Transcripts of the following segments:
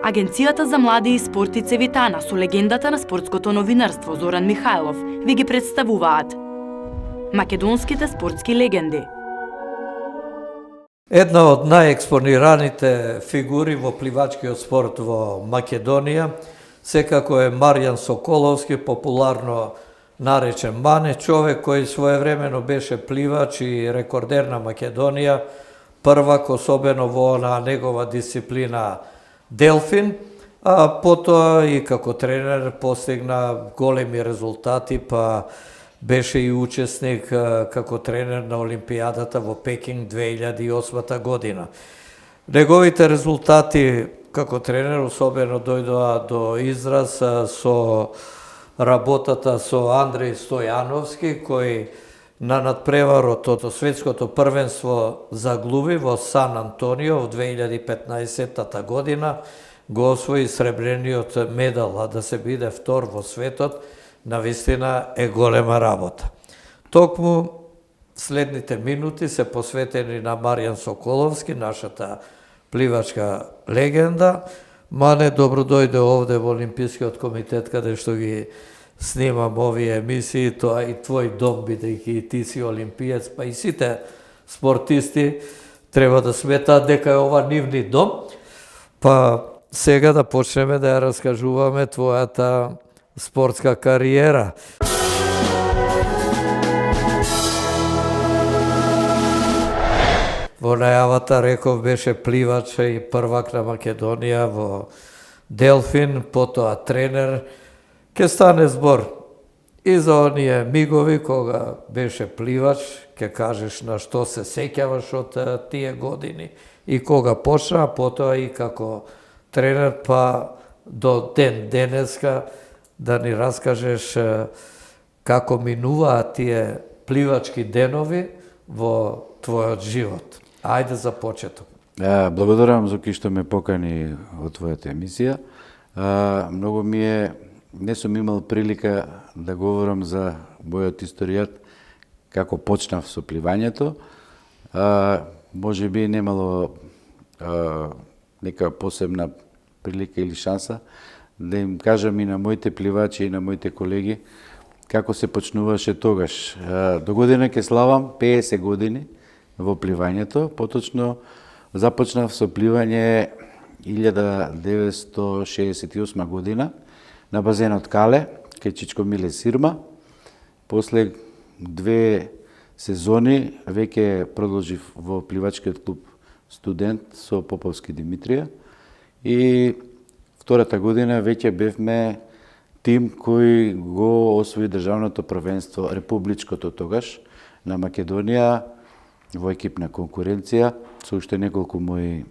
Агенцијата за млади и спорт и Цевитана со легендата на спортското новинарство Зоран Михајлов ви ги представуваат македонските спортски легенди. Една од најекспонираните фигури во пливачкиот спорт во Македонија секако е Маријан Соколовски, популарно наречен Мане, човек кој своевремено беше пливач и рекордер на Македонија, првак особено во онаа негова дисциплина Делфин, а потоа и како тренер постигна големи резултати, па беше и учесник како тренер на Олимпијадата во Пекинг 2008 година. Неговите резултати како тренер особено дојдоа до израз со работата со Андреј Стојановски, кој на надпреварот од светското првенство за глуви во Сан Антонио во 2015 година го освои сребрениот медал, а да се биде втор во светот, навистина е голема работа. Токму следните минути се посветени на Маријан Соколовски, нашата пливачка легенда. Мане, добро дојде овде во Олимпискиот комитет, каде што ги снимам овие емисии, тоа и твој дом, бидејќи и ти си олимпиец, па и сите спортисти треба да сметаат дека е ова нивни дом. Па сега да почнеме да ја раскажуваме твојата спортска кариера. Во најавата реков беше пливач и првак на Македонија во Делфин, потоа тренер. Ке стане збор и за оние мигови кога беше пливач, ке кажеш на што се сеќаваш од тие години и кога почна, потоа и како тренер, па до ден денеска да ни раскажеш како минуваат тие пливачки денови во твојот живот. Ајде за почеток. Благодарам Зоки што ме покани во твојата емисија. Многу ми е, не сум имал прилика да говорам за мојот историјат како почнав со пливањето. Може би немало нека посебна прилика или шанса да им кажам и на моите пливачи и на моите колеги како се почнуваше тогаш. До година ќе славам 50 години во пливањето, поточно започнав со пливање 1968 година на базенот Кале, кај Чичко Миле Сирма. После 2 сезони веќе продолжив во пливачкиот клуб Студент со Поповски Димитрија и втората година веќе бевме тим кој го освои државното првенство, републичкото тогаш, на Македонија во екипна конкуренција со уште неколку мои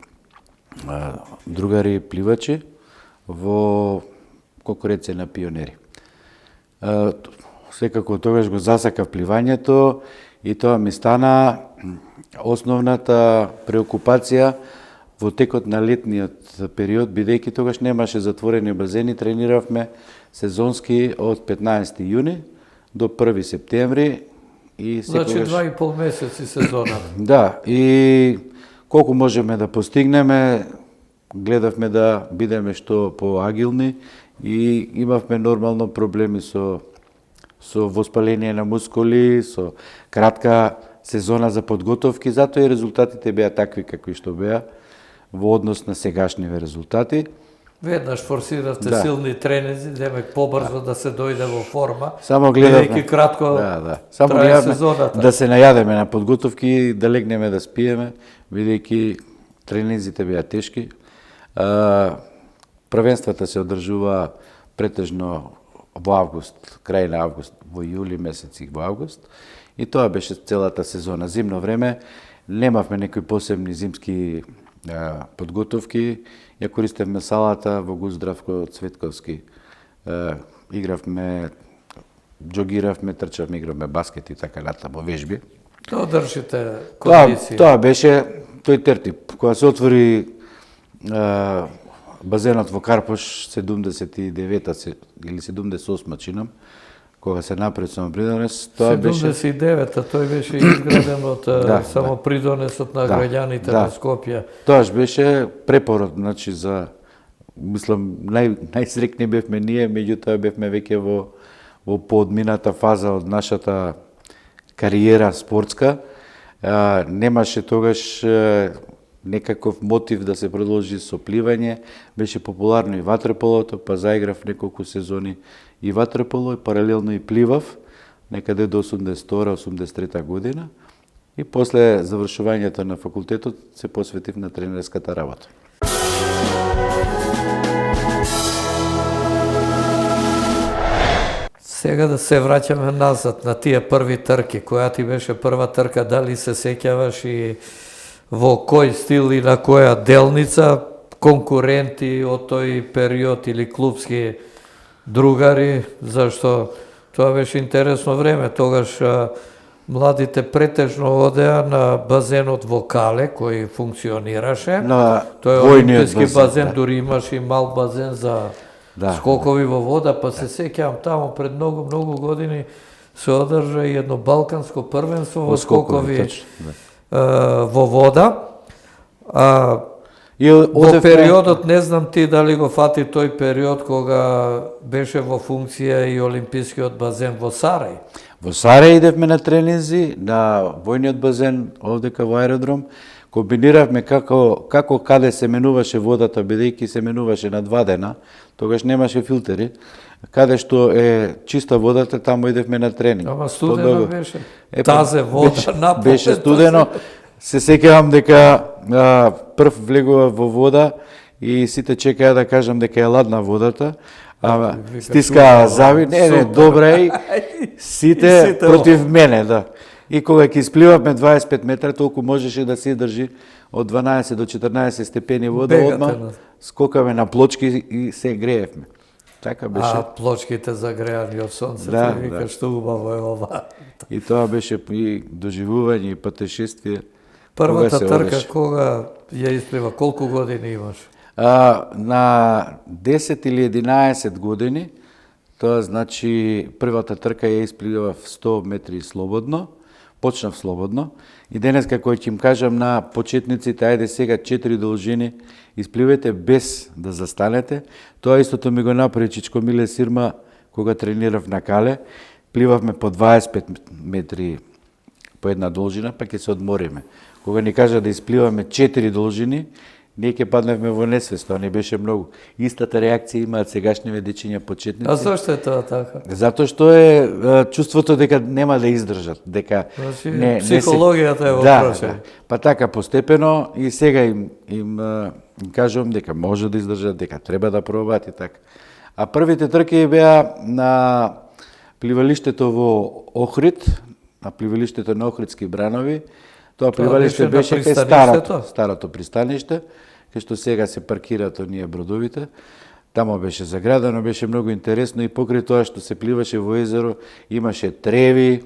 другари пливачи во конкуренција на пионери. Секако тогаш го засакав пливањето и тоа ми стана основната преокупација во текот на летниот период, бидејќи тогаш немаше затворени базени, трениравме сезонски од 15 јуни до 1 септември. И значи 2,5 месеци сезона. Да, и колку можеме да постигнеме, гледавме да бидеме што поагилни и имавме нормално проблеми со воспаление на мускули, со кратка сезона за подготовки, затоа и резултатите беа такви какви што беа во однос на сегашниве резултати. Веднаш форсиравте силни тренинзи, демек побрзо да се дојде во форма. Само гледавме бидејќи кратко само трае сезоната. Да се најадеме на подготовки и да легнеме да спиеме, бидејќи тренинзите беа тешки. Првенствата се одржува претежно во август, крај на август, во јули месец и во август. И тоа беше целата сезона. Зимно време немавме некои посебни зимски подготовки. Ја користевме салата во ГУ Здравко Цветковски. Игравме, джогиравме, трчавме, игравме баскет и така натаму вежби. Тоа држите кондиција. Тоа беше тој тертип. Кога се отвори базенот во Карпош 79-та или 78-та чинам, кога се напред самопридонес, тоа беше 79-та, тој беше изграден од самопридонесот на граѓаните на Скопје. Тоаш беше препород, значи за мислам, најсрекни бевме ние, меѓутоа бевме веќе во поодмината фаза од нашата кариера спортска. Немаше тогаш некаков мотив да се продолжи со пливање, беше популарно и ватреполото, па заиграв неколку сезони и ватреполо, и паралелно и пливав, некаде до 82-83 година, и после завршувањето на факултетот се посветив на тренерската работа. Сега да се враќаме назад на тие први трки. Која ти беше прва трка, дали се сеќаваш и во кој стил и на која делница, конкуренти од тој период или клубски другари, зашто тоа беше интересно време. Тогаш младите претежно одеа на базенот во Кале, кој функционираше. Тој олимписки базен, дури имаш и мал базен за скокови во вода, па се сеќавам таму пред многу години се одржа и едно балканско првенство во скокови во вода. Во периодот, не знам ти дали го фати тој период кога беше во функција и олимпискиот базен во Сарај. Во Сарај идевме на тренинзи, на војниот базен овдека во аеродром. Комбиниравме како каде се менуваше водата, бидејќи се менуваше на 2 дена, тогаш немаше филтери. Каде што е чиста водата, таму идевме на тренинг. Ама студено беше. Тазе вода напад. Беше студено. Се сеќавам дека прв влегува во вода и сите чекаја да кажам дека е ладна водата. Стискаа зави, не, добра е, сите против мене, да. И кога ќе испливавме 25 метра, толку можеше да се држи од 12 до 14 степени вода, одма скокаме на плочки и се греевме. Така беше. Плочките загреани од сонцето, викаш што убаво е ова. И тоа беше и доживување, и патешествие. Првата трка кога ја исплива, колку години имаш? На 10 или 11 години, тоа значи првата трка ја испливав 100 метри слободно, почнав слободно, и денеска кој ќе им кажам на почетниците, ајде сега 4 должини, испливајте без да застанете. Тоа истото ми го направи Чичко Миле Сирма кога тренирав на Кале. Пливавме по 25 метри по една должина, па ќе се одмориме. Кога ни кажа да испливаме 4 должини, ние ќе падневме во несвест, тоа не беше многу. Истата реакција имаат сегашниве дечиња почетници. А зашто е тоа така? Затоа што е чувството дека нема да издржат, дека психологијата е во прашање. Па така постепено и сега им кажувам дека може да издржат, дека треба да пробаат и така. А првите трки беа на пливалиштето во Охрид, на пливалиштето на Охридски бранови. Тоа пливалиште беше кај старото пристаниште, кај што сега се паркираат оние бродовите. Тамо беше заградено, беше многу интересно и покрај тоа што се пливаше во езеро, имаше треви,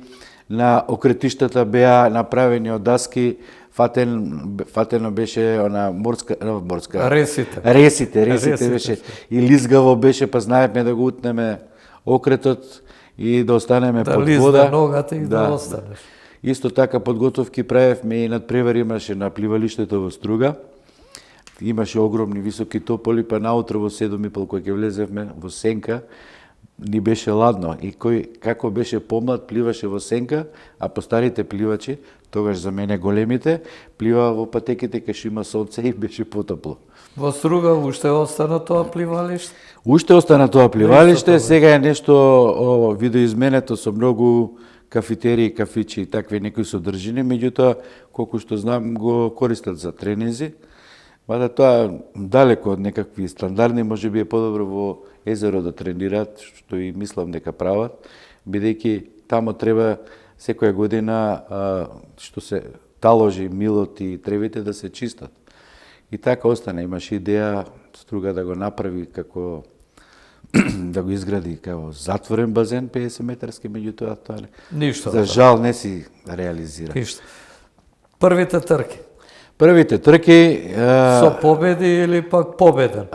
на окретиштата беа направени од даски, фатено беше она морска ресите беше и лизгаво беше, па знаевме да го утнеме окретот и да останеме под вода. Да лизне ногата и да останеш. Исто така подготовки правевме и надпревар имаше на пливалиштето во Струга. Имаше огромни високи тополи, па наутро во 7:30 кога ќе влезевме во сенка, ни беше ладно. И кој како беше помлад пливаше во сенка, а постарите пливачи, тогаш за мене големите, пливаа во патеките кај што има сонце и беше потопло. Во Струга уште остана тоа пливалиште? Уште остана тоа пливалиште, сега е нешто видоизменето со многу кафетерии, кафичи и такви некои содржини, меѓутоа, колку што знам, го користат за тренинзи, мада тоа далеко од некакви стандардни, може би е подобро во езеро да тренираат, што и мислам дека прават, бидејќи тамо треба секоја година што се таложи милот и тревите да се чистат. И така остана, имаше идеја Струга да го направи како да го изгради како затворен базен 50 метарски, меѓутоа тоа ништо. За жал не си реализира. Ништо. Првите трки. Првите трки со победи или пак победен?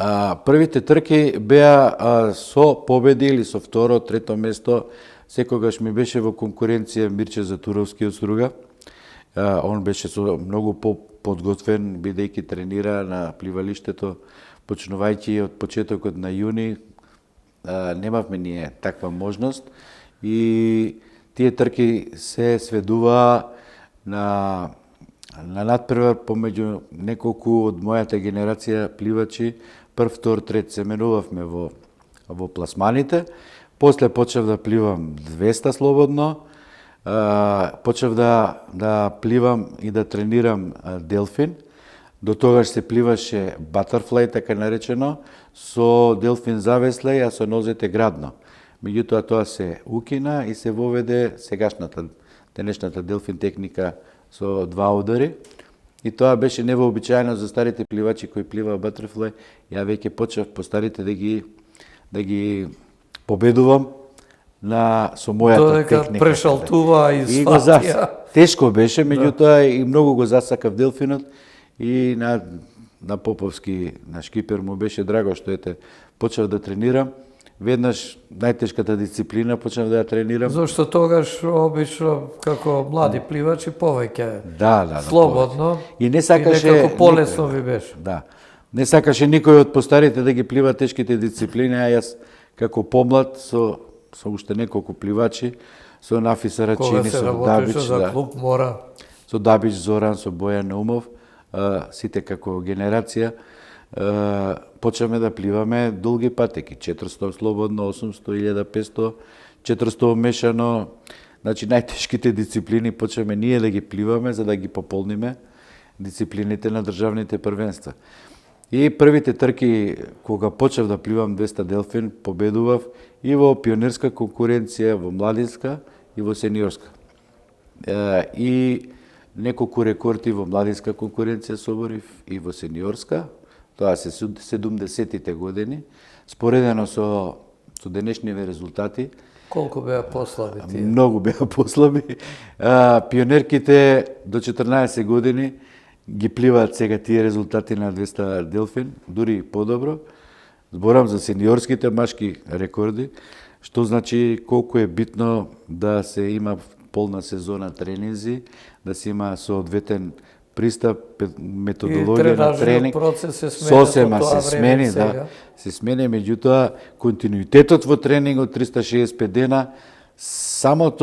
Првите трки беа со победи или со второ, трето место. Секогаш ми беше во конкуренција Мирче Затуровски од Струга. Он беше со многу подготвен, бидејќи тренира на пливалиштето, почнувајќи од почетокот на јуни. Немавме ние таква можност и тие трки се сведуваа на надпревар помеѓу неколку од мојата генерација пливачи. Прв, втор, трет се менувавме во пласманите. После почнав да пливам 200 слободно. Почнав да пливам и да тренирам делфин. До тогаш се пливаше батерфлај, така наречено, со делфин завесле, а со нозете градно. Меѓутоа тоа се укина и се воведе денешната делфин техника со 2 удари. И тоа беше невообичаено за старите пливачи кои пливаа батерфлај. Ја веќе почнав по старите да ги победувам со мојата техника. Додека прешалтува и сватија. Тешко беше, меѓутоа и многу го засакав делфинот и на Поповски, на шкипер му беше драго што почнав да тренирам. Веднаш најтешката дисциплина почнав да ја тренирам. Зошто тогаш обично како млади пливачи повеќе слободно и не сакаше, и некако полесно ви беше. Да. Не сакаше никој од постарите да ги плива тешките дисциплини, а јас како помлад со уште неколку пливачи, со Нафи Сарачини, со Дабич, за клуб Мора, со Дабич Зоран, со Бојан Наумов, сите како генерација, почнаме да пливаме долги патеки, 400 слободно, 800, 1500, 400 мешано. Значи најтешките дисциплини почнаме ние да ги пливаме за да ги пополниме дисциплините на државните првенства. И првите трки кога почнав да пливам 200 делфин, победував и во пионерска конкуренција, во младинска и во сениорска. И неколку рекорди во младинска конкуренција соборив и во сениорска. Тоа се 70-тите години, споредено со денешниве резултати. Колку беа послаби тие? Многу беа послаби. Пионерките до 14 години ги пливаат сега тие резултати на 200 делфин, дури подобро. Зборам за сениорските машки рекорди, што значи колку е битно да се има полна сезона тренинзи, да се има соодветен пристап, методологија на тренинг. Сосема се смени, се смени, меѓутоа континуитетот во тренингот 365 дена, самиот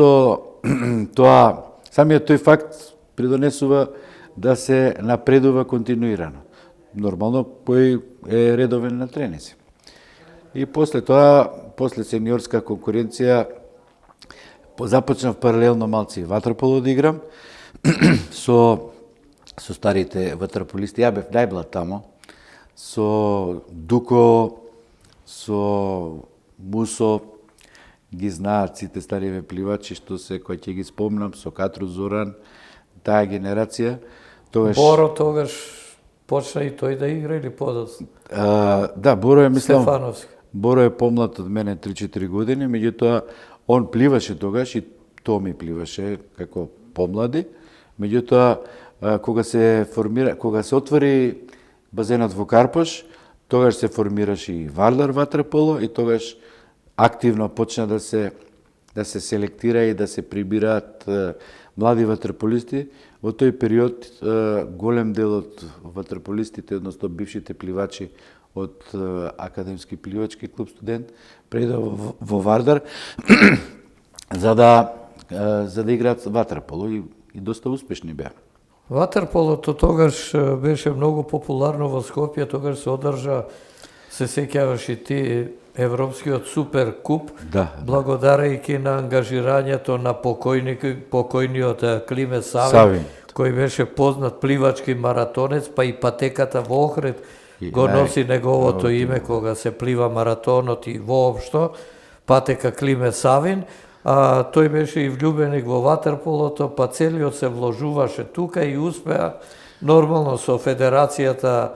тој факт придонесува да се напредува континуирано. Нормално кој е редовен на тренинзи. И после тоа, после сениорска конкуренција, започнав паралелно малци ватерполо да играм со старите ватерполисти. Ја бев најмлад тамо, со Дуко, со Мусо, ги знаат сите стариве пливачи, што се, кој ќе ги спомнам, со Катру Зоран, таа генерација. Боро тогаш почна и тој да игра или подоцна? Да, Боро е, мислам, Стефановски. Боро е помлад од мене 3-4 години, меѓутоа он пливаше тогаш и Томи пливаше како помлади. Меѓутоа кога се отвори базенот во Карпош, тогаш се формираше и Вардар ватерполо и тогаш активно почна да се селектира и да се прибираат млади ватерполисти. Во тој период голем дел од ватерполистите, односно бившите пливачи од Академски пливачки клуб Студент, преда во Вардар за да играат ватерполо и доста успешни беа. Ватерполото тогаш беше многу популарно во Скопје, тогаш се одржа, се сеќаваш и ти, Европскиот суперкуп, благодарејќи на ангажирањето на покојниот Климе Савин, кој беше познат пливачки маратонец, па и патеката во Охрид го носи неговото име кога се плива маратонот и воопшто, патека Климе Савин. Тој беше и влюбеник во ватерполото, па целиот се вложуваше тука и успеа нормално со Федерацијата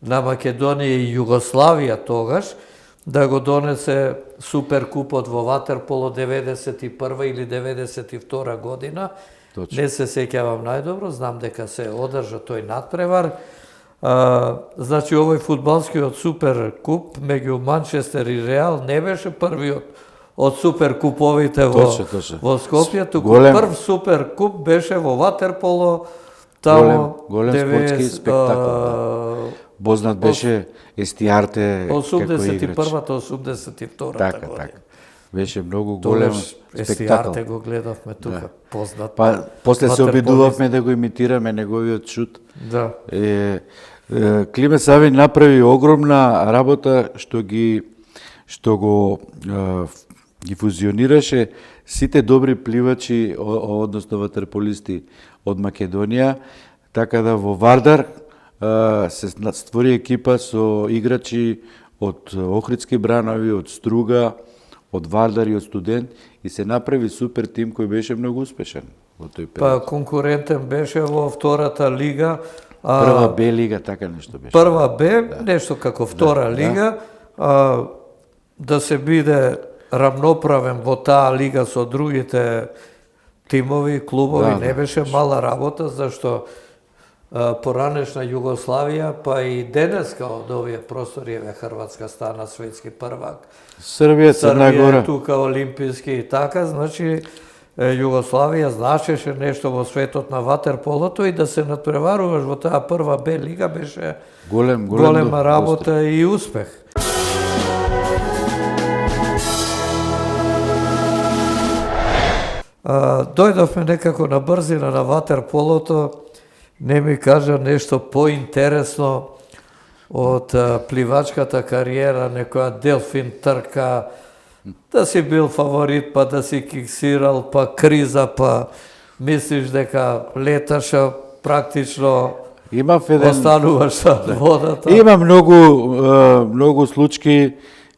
на Македонија и Југославија тогаш да го донесе суперкупот во ватерполо 91 или 92 година. Точно. Не се сеќавам најдобро, знам дека се одржа тој надпревар. Значи, овој фудбалскиот суперкуп меѓу Манчестер и Реал не беше првиот од суперкуповите во Скопје, туку прв суперкуп беше во ватерполо Тамо голем спортски спектакл. Да. Познат беше Естиарте како играч. 81-та, 82-та Така, година. така. Беше многу голем спектакл. Естиарте го гледавме тука, Да. познат. Па после се обидувавме да го имитираме неговиот шут. Да. Климе Савин направи огромна работа што го фузионираше сите добри пливачи, односно ватерполисти од Македонија, така да во Вардар се створи екипа со играчи од Охридски бранови, од Струга, од Вардар и од Студент и се направи супер тим кој беше многу успешен во тој период. Па конкурентен беше во втората лига. Прва Б лига, така нешто беше. Прва Б, нешто како втора лига, да се биде рамноправен во таа лига со другите тимови, клубови, не беше мала работа, зашто поранешна Југославија, па и денеска од овие простори, Хрватска стана светски првак. Србија, Црна Гора. Тука олимписки и така, значи Југославија значеше нешто во светот на ватерполото и да се надпреваруваш во таа прва Б лига беше голема работа и успех. Дојдовме некако на брзина на ватерполото, не ми кажа нешто поинтересно од пливачката кариера, некоја делфин трка, да си бил фаворит, па да си киксирал, па криза, па мислиш дека леташа практично остануваш на водата. Има многу случаи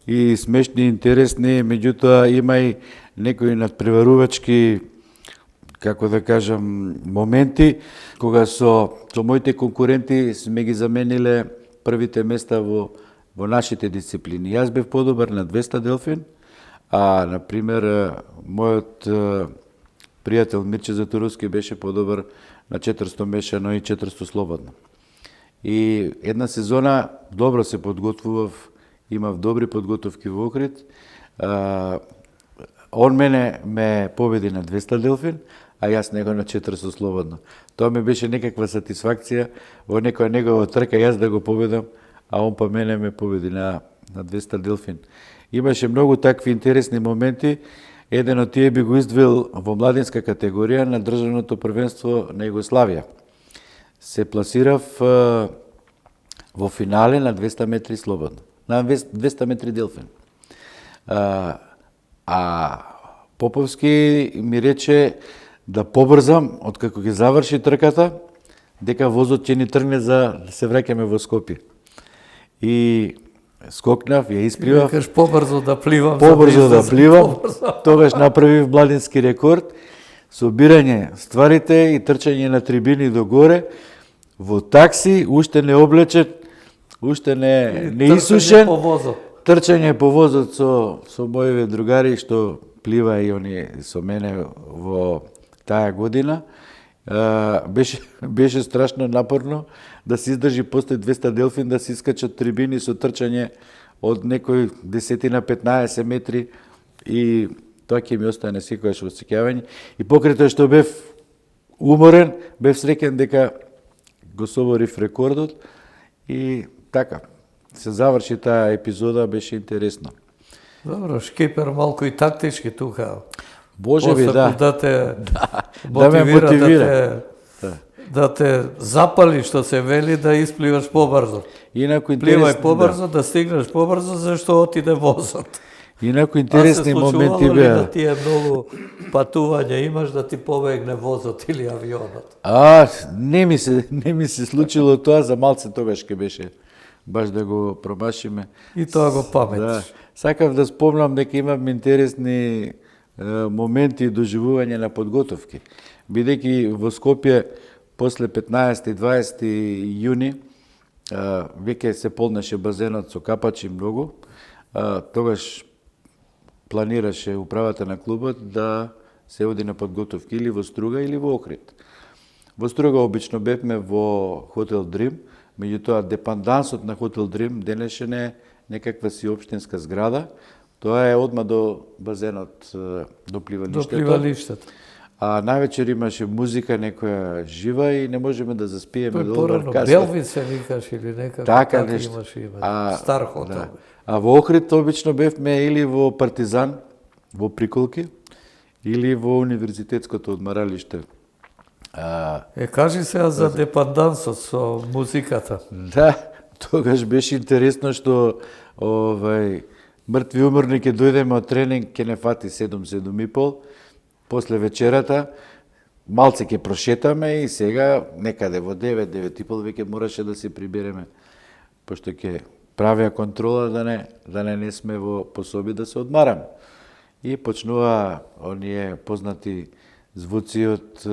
и смешни и интересни, меѓутоа има и некои надпреварувачки, како да кажам, моменти, кога со моите конкуренти сме ги замениле првите места во нашите дисциплини. Јас бев подобар на 200 делфин, а, например, мојот пријател Мирче Затуровски беше подобар на 400 мешано и 400 слободно. И една сезона добро се подготвував, имав добри подготовки во Охрид. Он ме победи на 200 делфин, а јас него на 400 слободно. Тоа ми беше некаква сатисфакција во некоја негова трка јас да го победам, а он па мене ме победи на 200 делфин. Имаше многу такви интересни моменти. Еден од тие би го издвоил во младинска категорија на државното првенство на Југославија. Се пласирав во финале на 200 метри слободно, на 200 метри делфин. А Поповски ми рече да побрзам, откако ги заврши трката, дека возот ќе ни тргне за да се враќаме во Скопје. И скокнав, ја испливав. Викаш побрзо да пливам. Побрзо да пливам. Тогаш направив младински рекорд. Собирање стварите и трчање на трибини до горе, во такси, уште не облечен, уште не исушен. Трчање по возот со моите другари што плива и они со мене во таа година. Беше страшно напорно да се издржи после 200 делфин да се искачат трибини со трчање од некој 10-15 метри и тоа ќе ми остане секојаш во сеќавање. И покрај тоа што бев уморен, бев среќен дека го соборив рекордот и така. Се заврши таа епизода, беше интересно. Добро, шкипер малку и тактички тука. Боже би, да. Да те мотивира. Да те запали, што се вели, да испливаш побрзо. Инаку Пливај побрзо, да стигнеш побрзо, зашто отиде возот. Инаку интересни моменти беа. Да тие многу патувања имаш да ти побегне возот или авионот? Не ми се случило тоа, за малце тогаш ке беше баш да го промашиме. И тоа го паметиш. Да. Сакав да спомнам дека имам интересни моменти и доживување на подготовки. Бидејќи во Скопје после 15 и 20 јуни веќе се полнеше базенот со капачи многу. Тогаш планираше управата на клубот да се оди на подготовки или во Струга или во Охрид. Во Струга обично бевме во Хотел Дрим, меѓутоа депандансот на Хотел Дрим денешен е некаква си општинска зграда. Тоа е одма до базенот, до пливалиштето. а навечер имаше музика некоја жива и не можеме да заспиеме Тој до порано касно. Белвиц се викаш или некако Така така нешто. имаше име. Стар хотел. Да. А во Охрид обично бевме или во Партизан, во Приколки, или во универзитетското одмаралиште. Кажи сега за депандансот со музиката. Да, тогаш беше интересно што мртви уморни ќе дојдеме од тренинг, ќе не фати 7-7:30, после вечерата малце ќе прошетаме и сега некаде во 9-9:30 веќе мораше да се прибереме, пошто ќе правеа контрола да не сме во пособи да се одмараме. И почнува оние познати звуци од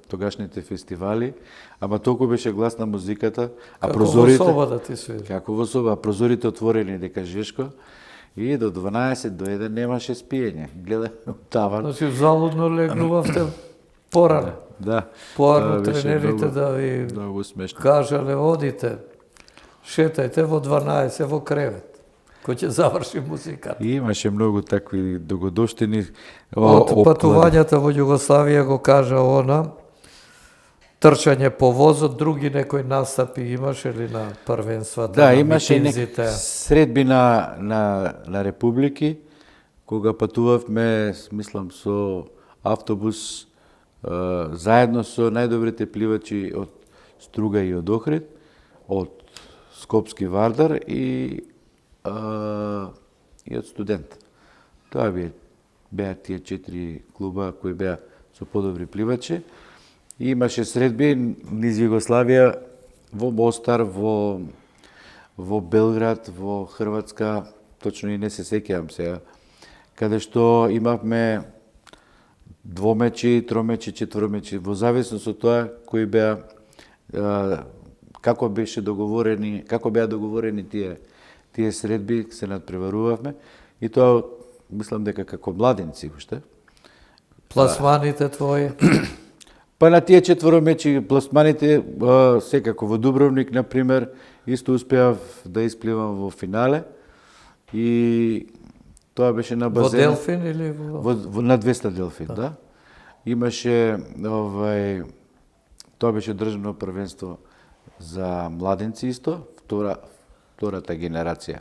тогашните фестивали, ама толку беше гласна музиката, а прозорите... Како во соба да ти свири. Како во соба, а прозорите отворени дека жешко, и до 12 до 1 немаше спиење. Гледаме од таван. Значи, залудно легнувавте порано. Да. Порано Тоа беше тренерите многу- да ви Многу смешно. кажале, одите, шетајте во 12 во кревет, кој ќе заврши музиката. И имаше многу такви догодоштини. Од патувањата во Југославија го кажа она, трчање по возот, други некои настапи имаше ли на првенствата, Да, на имаше митинзите? средби на републики, кога патувавме, мислам, со автобус, заедно со најдобрите пливачи од Струга и од Охрид, од Скопски Вардар и од Студент. Тоа беа тие 4 клуба кои беа со подобри пливачи. И имаше средби низ Југославија, во Мостар, во Белград, во Хрватска, точно и не се сеќавам сега, каде што имавме двомечи, тромечи, четворомечи, во зависност од тоа кои беа како беа договорени тие средби, се надпреварувавме и тоа мислам дека како младенци уште. Пласманите твои? Па на тие четворомечи пласманите, секако во Дубровник, например, исто успеав да испливам во финале и тоа беше на базен. Во Делфин или на 200 Делфин, да. Имаше тоа беше државно првенство за младенци исто, втората генерација,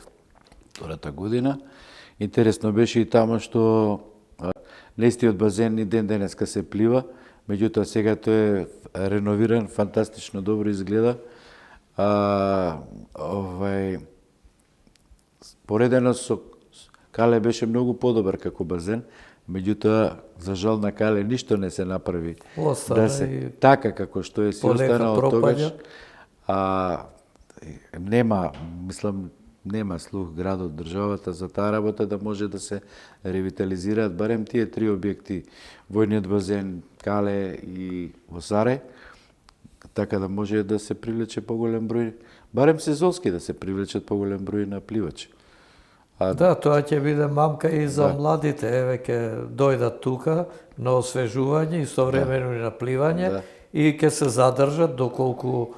втората година. Интересно беше и тамо што неистиот базен и ден денеска се плива, меѓутоа сега тој е реновиран, фантастично добро изгледа. Поредено со Кале беше многу подобар како базен, меѓутоа за жал на Кале ништо не се направи Остана да се и така како што е си полека останало пропаѓа. тогаш. Нема слух градот, државата за таа работа да може да се ревитализираат барем тие 3 објекти, војниот базен, Кале и Осаре, така да може да се привлече поголем број, барем сезонски да се привлечат поголем број на пливачи. Да, тоа ќе биде мамка и за младите, еве ќе дојдат тука на освежување, истовремено и на пливање и ќе се задржат доколку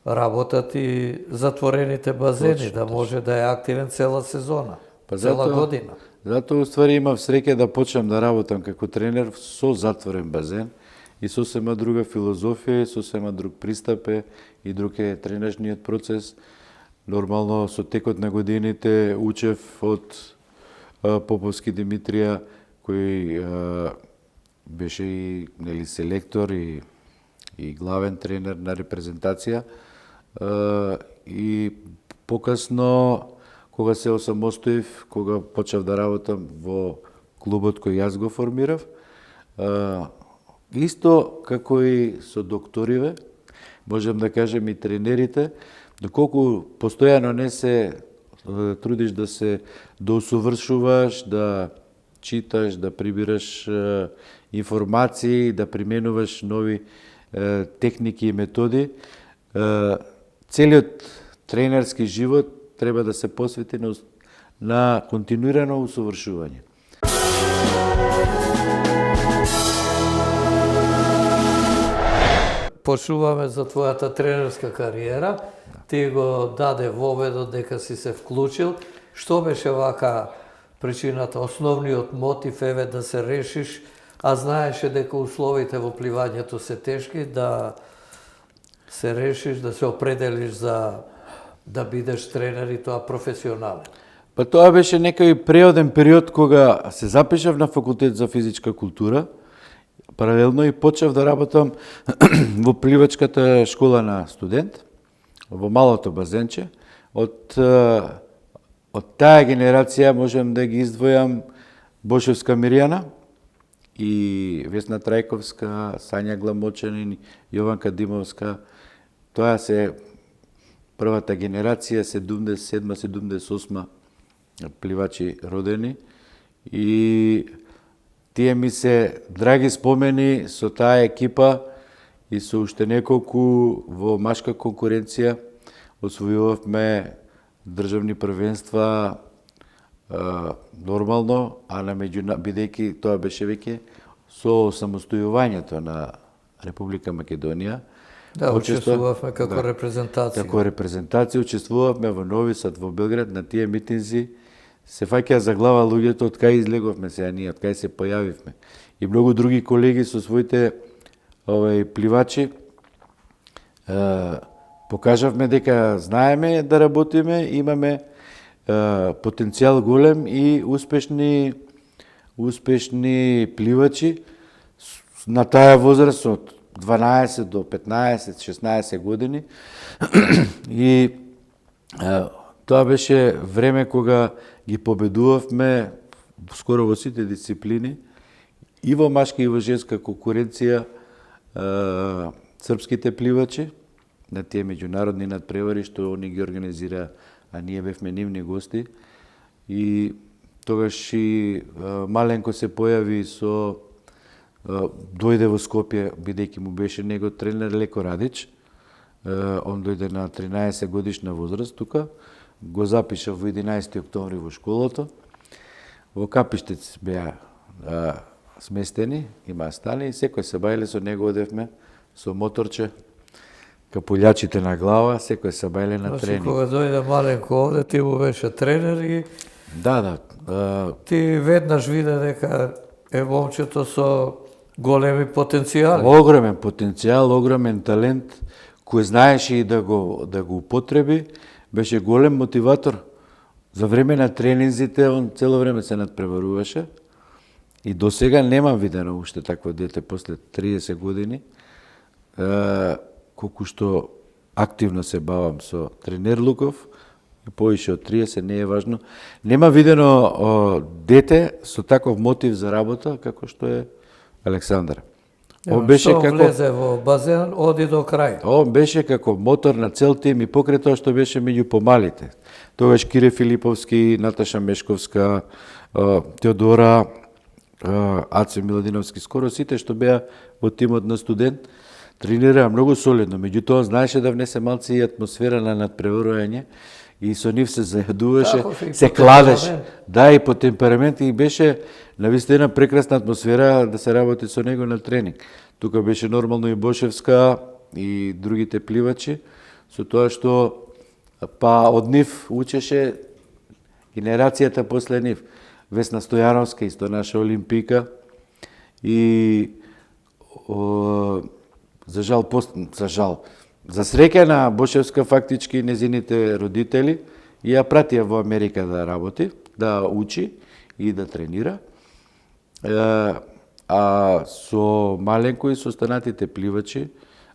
работат и затворените базени, да може да е активен цела сезона, цела година. Затоа, уствари, имав среќа да почнам да работам како тренер со затворен базен и сосема друга филозофија, сосема друг пристап и друг е тренажниот процес. Нормално, со текот на годините учев од Поповски Димитрија, кој беше и селектор и главен тренер на репрезентација. И покасно, кога се осамостоив, кога почнав да работам во клубот кој јас го формирав, исто како и со докториве, можам да кажем и тренерите, доколку постојано не се трудиш да се доусовршуваш, да читаш, да прибираш информации, да применуваш нови техники и методи, целиот тренерски живот треба да се посвети на континуирано усовршување. Почуваме за твојата тренерска кариера. Ти го даде воведот дека си се вклучил. Што беше вака причината, основниот мотив еве да се решиш А знаеше дека условите во пливањето се тешки, да се решиш, да се определиш за да бидеш тренер и тоа професионален. Па тоа беше некој преоден период кога се запишав на факултет за физичка култура, паралелно и почнав да работам во пливачката школа на студент, во малото базенче. Од таа генерација можам да ги издвојам Бошевска Мирјана и Весна Трајковска, Сања Гламочанин, Јованка Димовска. Тоа се првата генерација, 77-78 пливачи родени. И тие ми се драги спомени со таа екипа и со уште неколку во машка конкуренција. Освојувавме државни првенства нормално, а бидејќи тоа беше веќе со самостојувањето на Република Македонија. Да, учествувавме како репрезентација. Како репрезентација учествувавме во Нови Сад, во Белград, на тие митинзи. Се фаќа за глава луѓето од кај излеговме сега ние, од кај се појавивме. И многу други колеги со своите пливачи покажавме дека знаеме да работиме, имаме потенцијал голем и успешни пливачи на таа возраст од 12 до 15-16 години. И тоа беше време кога ги победувавме скоро во сите дисциплини, и во машка и во женска конкуренција српските пливачи на тие меѓународни надпревари што они ги организира, а ние бевме нивни гости. И тогаш и Маленко се појави дојде во Скопје, бидејќи му беше него тренер Леко Радич. Он дојде на 13 годишна возраст тука, го запиша во 11 октомври во школото. Во Капиштец беа сместени, имаа стани и секој се бајле со него, одевме со моторче, капулјачите на глава, секој се бајле на тренинг. Кога дојде Маленко овде, ти му беше тренер и Да. ти веднаш виде дека е момчето со големи потенцијали. Огромен потенцијал, огромен талент, кој знаеше и да го употреби, беше голем мотиватор. За време на тренинзите, он цело време се надпреваруваше. И до сега немам видено уште такво дете после 30 години. Колку што активно се бавам со тренер Луков, и поише од 30, не е важно. Нема видено дете со таков мотив за работа, како што е Александар. Он беше како влезе во базен, оди до крај. Он беше како мотор на цел тим и покрај тоа што беше меѓу помалите. Тогаш Кире Филиповски, Наташа Мешковска, Теодора, Аце Миладиновски, скоро сите што беа во тимот на студент, тренираа многу солидно. Меѓутоа знаеше да внесе малци и атмосфера на надпреварување и со нив се заедуваше, се кладеше. Да, и по темперамент, и беше навистина прекрасна атмосфера да се работи со него на тренинг. Тука беше нормално и Бошевска и другите пливачи, со тоа што од нив учеше генерацијата после нив. Весна Стојановска, исто наша олимпика, и за среќа на Бошевска, фактички незините родители ја пратија во Америка да работи, да учи и да тренира. А со Маленко и со останатите пливачи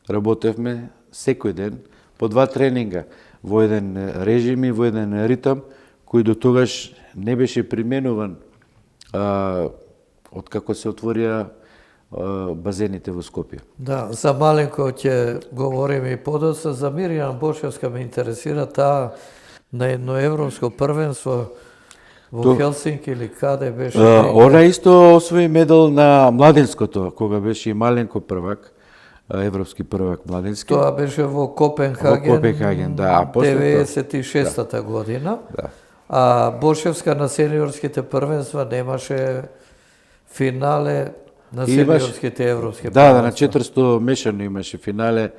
работевме секој ден по 2 тренинга, во еден режим и во еден ритам, кој до тогаш не беше применуван од како се отворија базените во Скопје. Да, за Маленко ќе говориме и подоцна. За Мирјана Бошевска ме интересира таа на едно европско првенство во Хелсинки или каде беше? Она исто освои медал на младинското, кога беше и Маленко првак, европски првак младински. Тоа беше во Копенхаген. Во Копенхаген, да. 96-та година. Да. А Бошевска на сениорските првенства немаше финале на сениорските европски првенства. Да, на 400 мешано имаше финале,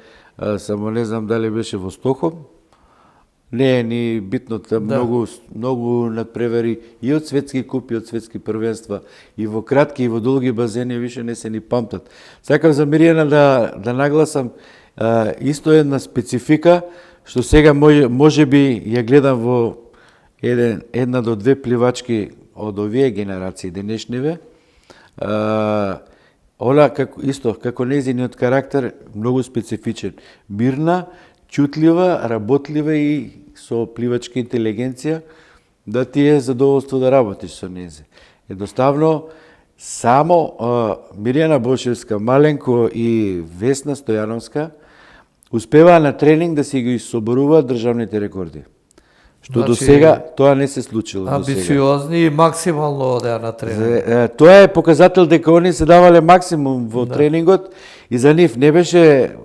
само не знам дали беше во Стокхолм, не е ни битното, многу надпревари и од светски купи, од светски првенства, и во кратки и во долги базени више не се ни памтат. Сакам за Мирјана да нагласам исто една специфика, што сега може би ја гледам во една до две пливачки од овие генерации денешниве. Ола како незиниот карактер многу специфичен. Мирна, чутлива, работлива и со пливачка интелигенција, да ти е задоволство да работиш со незе. Едноставно, само Мирјана Бошевска, Маленко и Весна Стојановска успеваа на тренинг да си ги соборуваат државните рекорди. Што до сега тоа не се случило. Амбициозни и максимално одеа на тренинг. Тоа е показател дека они се давале максимум во тренингот и за нив не беше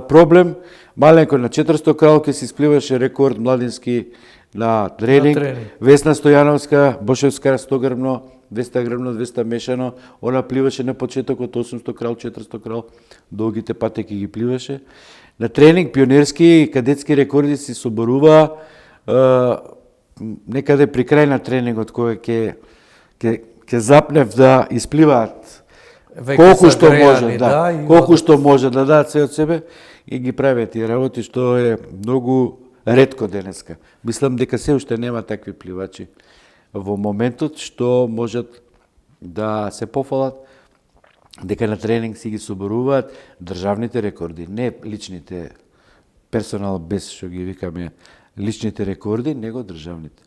проблем. Маленко на 400 кралки си спливаше рекорд младински на тренинг. Весна Стојановска, Бошевска 100 грбно, 200 грбно, 200 мешано. Она пливаше на почетокот 800 крал, 400 крал, долгите патеки ги пливаше. На тренинг пионерски и кадетски рекорди си соборуваа некаде при крај на тренингот, кога ќе запнев да испливаат колку што може, колку што може да дадат се од себе и ги правят тие работи, што е многу ретко денеска. Мислам дека се уште нема такви пливачи во моментот што можат да се пофалат дека на тренинг си ги соборуваат државните рекорди, не личните персонал без што ги викаме личните рекорди, него државните.